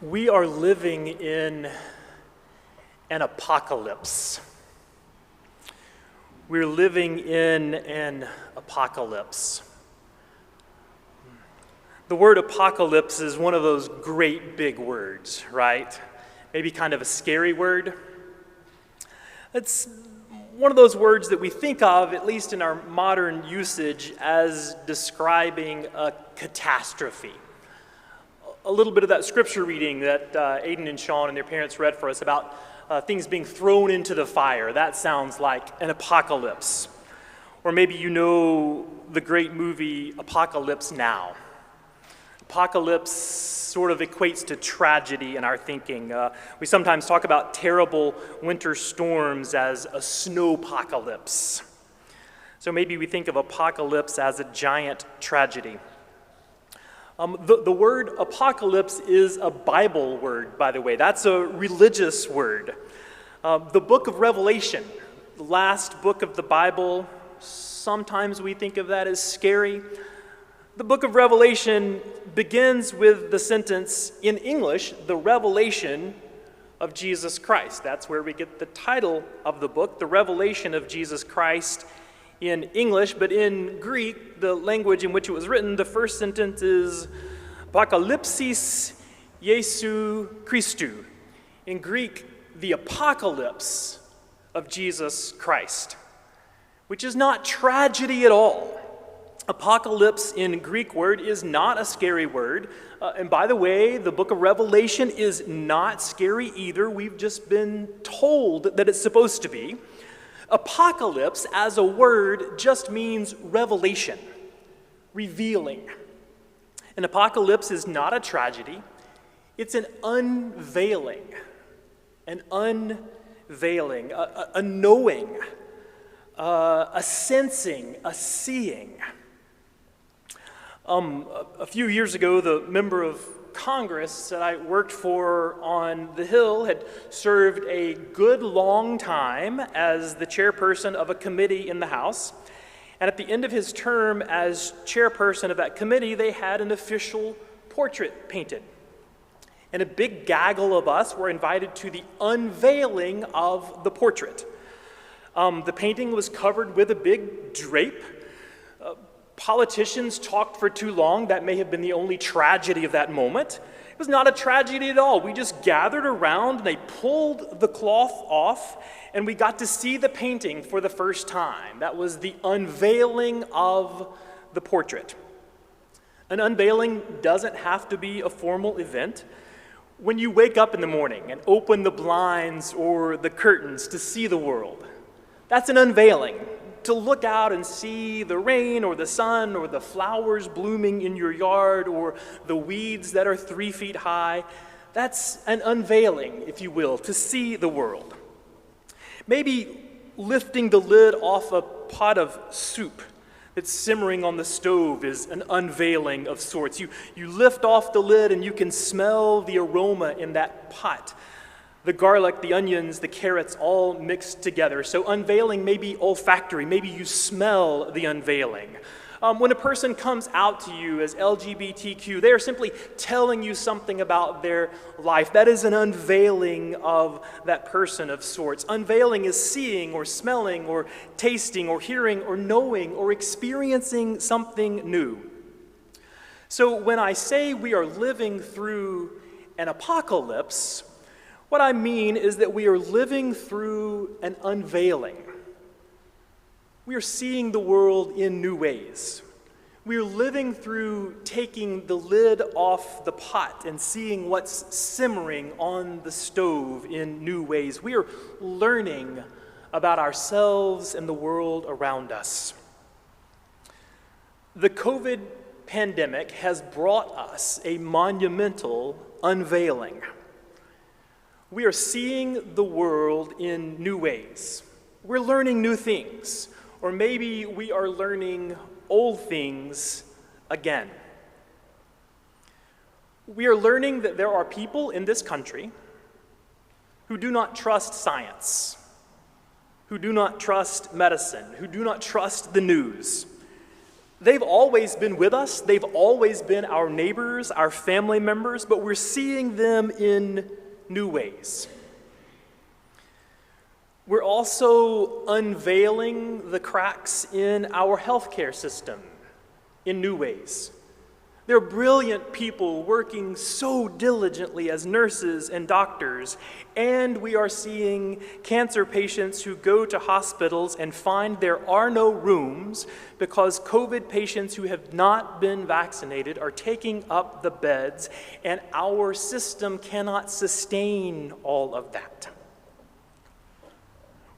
We are living in an apocalypse. We're living in an apocalypse. The word apocalypse is one of those great big words, right? Maybe kind of a scary word. It's one of those words that we think of, at least in our modern usage, as describing a catastrophe. A little bit of that scripture reading that Aiden and Sean and their parents read for us about things being thrown into the fire. That sounds like an apocalypse. Or maybe you know the great movie Apocalypse Now. Apocalypse sort of equates to tragedy in our thinking. We sometimes talk about terrible winter storms as a snowpocalypse. So maybe we think of apocalypse as a giant tragedy. The word apocalypse is a Bible word, by the way. That's a religious word. The book of Revelation, the last book of the Bible, sometimes we think of that as scary. The book of Revelation begins with the sentence, in English, the revelation of Jesus Christ. That's where we get the title of the book, the revelation of Jesus Christ in English, but in Greek, the language in which it was written, the first sentence is Apocalypsis Jesu Christou. In Greek, the apocalypse of Jesus Christ, which is not tragedy at all. Apocalypse in Greek word is not a scary word. And by the way, the book of Revelation is not scary either. We've just been told that it's supposed to be. Apocalypse as a word just means revelation, revealing. An apocalypse is not a tragedy. It's an unveiling, a knowing, a sensing, a seeing. A few years ago, the member of Congress that I worked for on the Hill had served a good long time as the chairperson of a committee in the House. And at the end of his term as chairperson of that committee, they had an official portrait painted. And a big gaggle of us were invited to the unveiling of the portrait. The painting was covered with a big drape. Politicians talked for too long. That may have been the only tragedy of that moment. It was not a tragedy at all. We just gathered around and they pulled the cloth off and we got to see the painting for the first time. That was the unveiling of the portrait. An unveiling doesn't have to be a formal event. When you wake up in the morning and open the blinds or the curtains to see the world, that's an unveiling. To look out and see the rain or the sun or the flowers blooming in your yard or the weeds that are 3 feet high, that's an unveiling, if you will, to see the world. Maybe lifting the lid off a pot of soup that's simmering on the stove is an unveiling of sorts. You lift off the lid and you can smell the aroma in that pot. The garlic, the onions, the carrots all mixed together. So unveiling may be olfactory. Maybe you smell the unveiling. When a person comes out to you as LGBTQ, they are simply telling you something about their life. That is an unveiling of that person of sorts. Unveiling is seeing or smelling or tasting or hearing or knowing or experiencing something new. So when I say we are living through an apocalypse, what I mean is that we are living through an unveiling. We are seeing the world in new ways. We are living through taking the lid off the pot and seeing what's simmering on the stove in new ways. We are learning about ourselves and the world around us. The COVID pandemic has brought us a monumental unveiling. We are seeing the world in new ways. We're learning new things, or maybe we are learning old things again. We are learning that there are people in this country who do not trust science, who do not trust medicine, who do not trust the news. They've always been with us. They've always been our neighbors, our family members, but we're seeing them in new ways. We're also unveiling the cracks in our healthcare system in new ways. There are brilliant people working so diligently as nurses and doctors, and we are seeing cancer patients who go to hospitals and find there are no rooms because COVID patients who have not been vaccinated are taking up the beds, and our system cannot sustain all of that.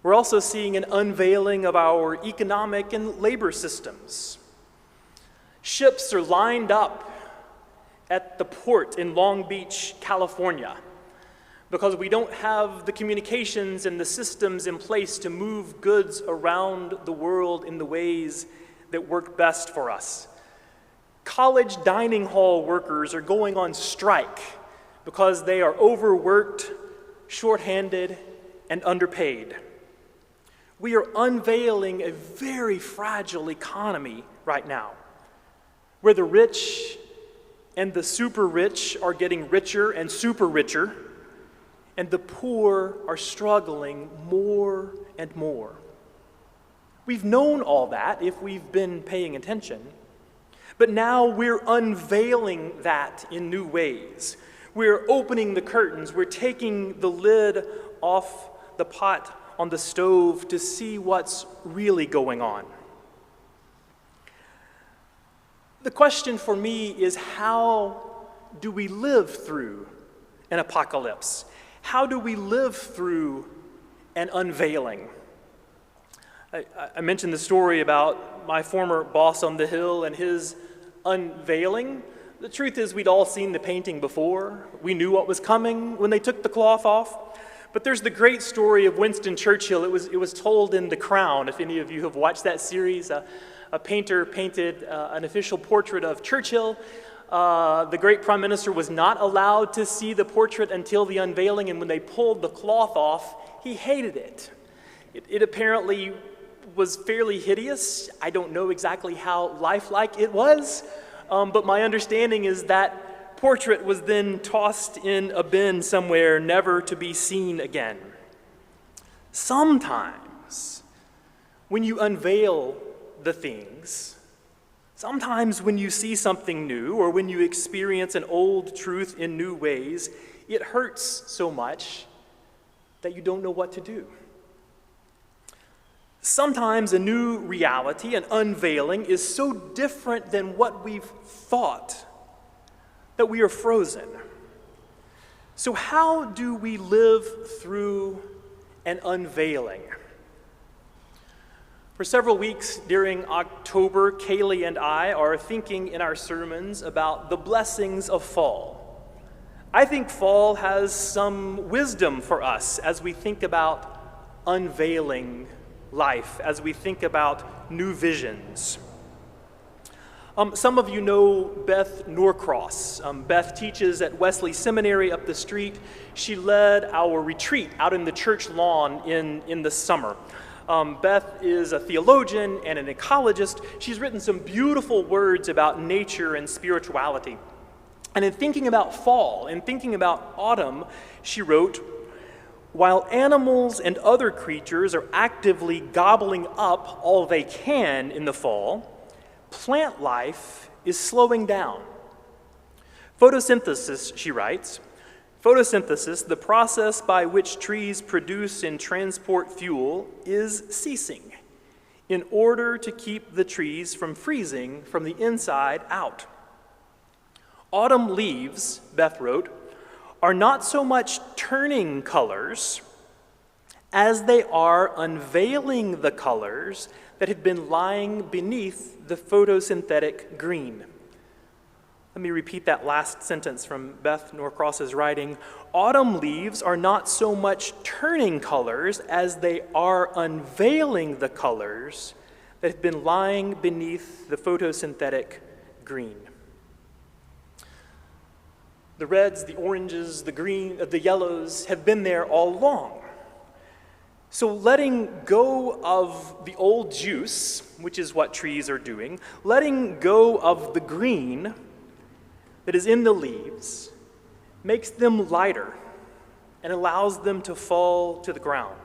We're also seeing an unveiling of our economic and labor systems. Ships are lined up at the port in Long Beach, California, because we don't have the communications and the systems in place to move goods around the world in the ways that work best for us. College dining hall workers are going on strike because they are overworked, shorthanded, and underpaid. We are unveiling a very fragile economy right now, where the rich and the super rich are getting richer and super richer, and the poor are struggling more and more. We've known all that if we've been paying attention, but now we're unveiling that in new ways. We're opening the curtains, we're taking the lid off the pot on the stove to see what's really going on. The question for me is, how do we live through an apocalypse? How do we live through an unveiling? I mentioned the story about my former boss on the Hill and his unveiling. The truth is, we'd all seen the painting before. We knew what was coming when they took the cloth off. But there's the great story of Winston Churchill. It was told in The Crown, if any of you have watched that series. A painter painted an official portrait of Churchill. The great prime minister was not allowed to see the portrait until the unveiling, and when they pulled the cloth off, he hated it. It apparently was fairly hideous. I don't know exactly how lifelike it was, but my understanding is that portrait was then tossed in a bin somewhere, never to be seen again. Sometimes, when you unveil the things, sometimes when you see something new or when you experience an old truth in new ways, it hurts so much that you don't know what to do. Sometimes a new reality, an unveiling, is so different than what we've thought that we are frozen. So how do we live through an unveiling? For several weeks during October, Kaylee and I are thinking in our sermons about the blessings of fall. I think fall has some wisdom for us as we think about unveiling life, as we think about new visions. Some of you know Beth Norcross. Beth teaches at Wesley Seminary up the street. She led our retreat out in the church lawn in the summer. Beth is a theologian and an ecologist. She's written some beautiful words about nature and spirituality. And in thinking about fall, in thinking about autumn, she wrote, "While animals and other creatures are actively gobbling up all they can in the fall, plant life is slowing down. Photosynthesis," she writes, "photosynthesis, the process by which trees produce and transport fuel, is ceasing in order to keep the trees from freezing from the inside out. Autumn leaves," Beth wrote, "are not so much turning colors as they are unveiling the colors that had been lying beneath the photosynthetic green." Let me repeat that last sentence from Beth Norcross's writing. "Autumn leaves are not so much turning colors as they are unveiling the colors that have been lying beneath the photosynthetic green." The reds, the oranges, the green, the yellows have been there all along. So letting go of the old juice, which is what trees are doing, letting go of the green that is in the leaves, makes them lighter and allows them to fall to the ground.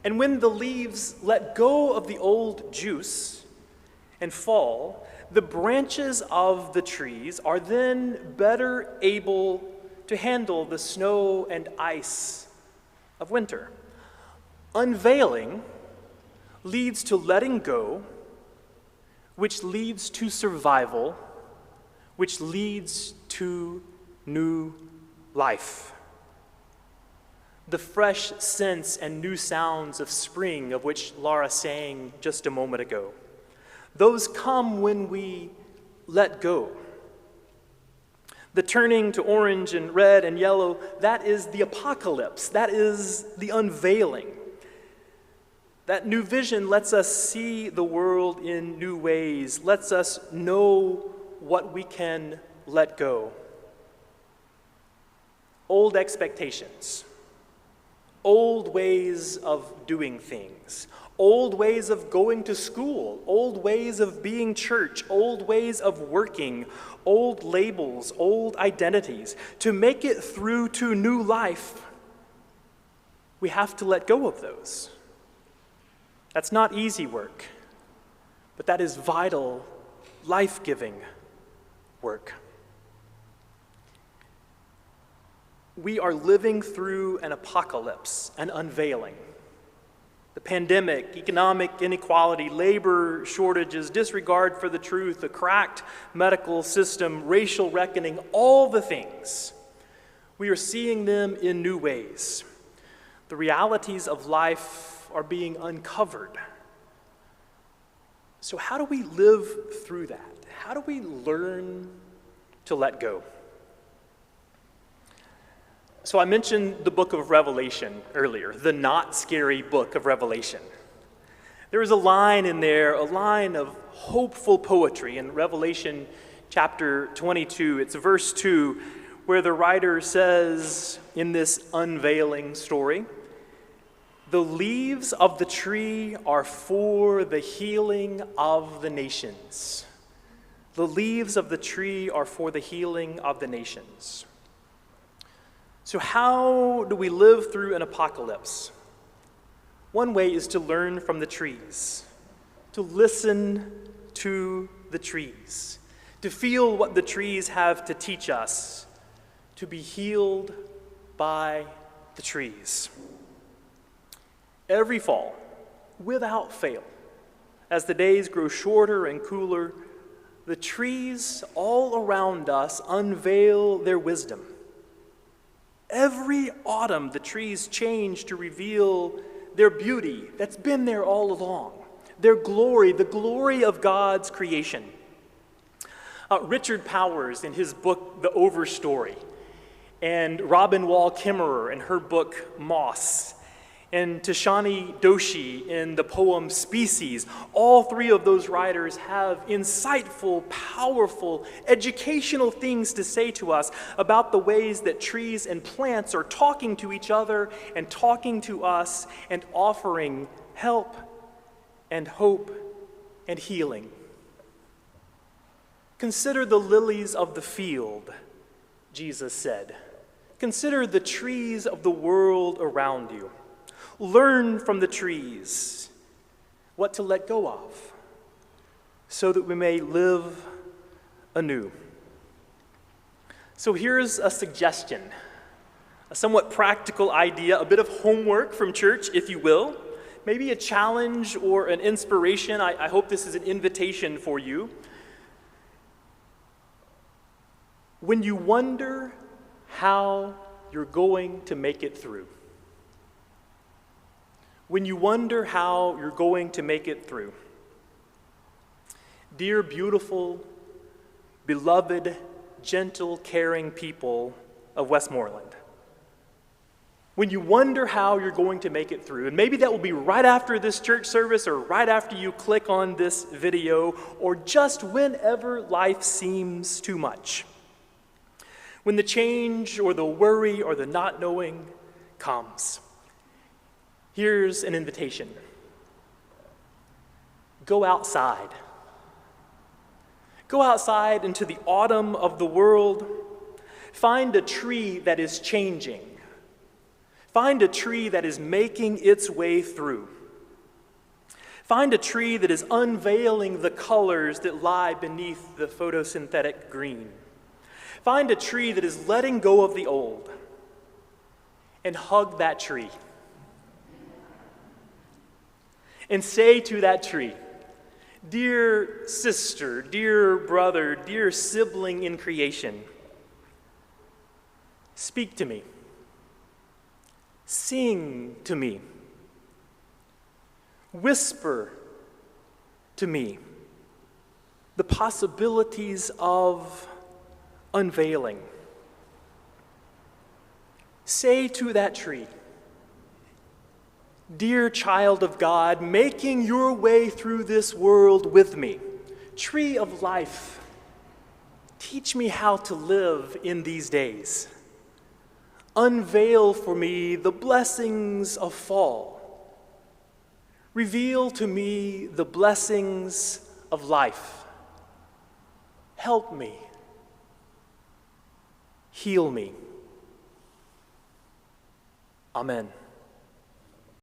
And when the leaves let go of the old juice and fall, the branches of the trees are then better able to handle the snow and ice of winter. Unveiling leads to letting go, which leads to survival, which leads to new life. The fresh scents and new sounds of spring, of which Laura sang just a moment ago, those come when we let go. The turning to orange and red and yellow, that is the apocalypse. That is the unveiling. That new vision lets us see the world in new ways, lets us know what we can let go. Old expectations, old ways of doing things, old ways of going to school, old ways of being church, old ways of working, old labels, old identities. To make it through to new life, we have to let go of those. That's not easy work, but that is vital, life-giving work. We are living through an apocalypse, an unveiling. The pandemic, economic inequality, labor shortages, disregard for the truth, the cracked medical system, racial reckoning, all the things. We are seeing them in new ways. The realities of life are being uncovered. So how do we live through that? How do we learn to let go? So I mentioned the book of Revelation earlier, the not scary book of Revelation. There is a line in there, a line of hopeful poetry in Revelation chapter 22. It's verse 2, where the writer says in this unveiling story, "The leaves of the tree are for the healing of the nations." The leaves of the tree are for the healing of the nations. So how do we live through an apocalypse? One way is to learn from the trees, to listen to the trees, to feel what the trees have to teach us, to be healed by the trees. Every fall, without fail, as the days grow shorter and cooler, the trees all around us unveil their wisdom. Every autumn, the trees change to reveal their beauty that's been there all along, their glory, the glory of God's creation. Richard Powers, in his book, The Overstory, and Robin Wall Kimmerer in her book, Moss, and Tashani Doshi in the poem Species, all three of those writers have insightful, powerful, educational things to say to us about the ways that trees and plants are talking to each other and talking to us and offering help and hope and healing. Consider the lilies of the field, Jesus said. Consider the trees of the world around you. Learn from the trees what to let go of so that we may live anew. So here's a suggestion, a somewhat practical idea, a bit of homework from church, if you will, maybe a challenge or an inspiration. I hope this is an invitation for you. When you wonder how you're going to make it through, when you wonder how you're going to make it through, dear, beautiful, beloved, gentle, caring people of Westmoreland, when you wonder how you're going to make it through, and maybe that will be right after this church service or right after you click on this video or just whenever life seems too much, when the change or the worry or the not knowing comes, Here's an invitation. Go outside. Go outside into the autumn of the world. Find a tree that is changing. Find a tree that is making its way through. Find a tree that is unveiling the colors that lie beneath the photosynthetic green. Find a tree that is letting go of the old. And hug that tree. And say to that tree, dear sister, dear brother, dear sibling in creation, speak to me. Sing to me. Whisper to me the possibilities of unveiling. Say to that tree, dear child of God, making your way through this world with me, tree of life, teach me how to live in these days. Unveil for me the blessings of fall. Reveal to me the blessings of life. Help me. Heal me. Amen.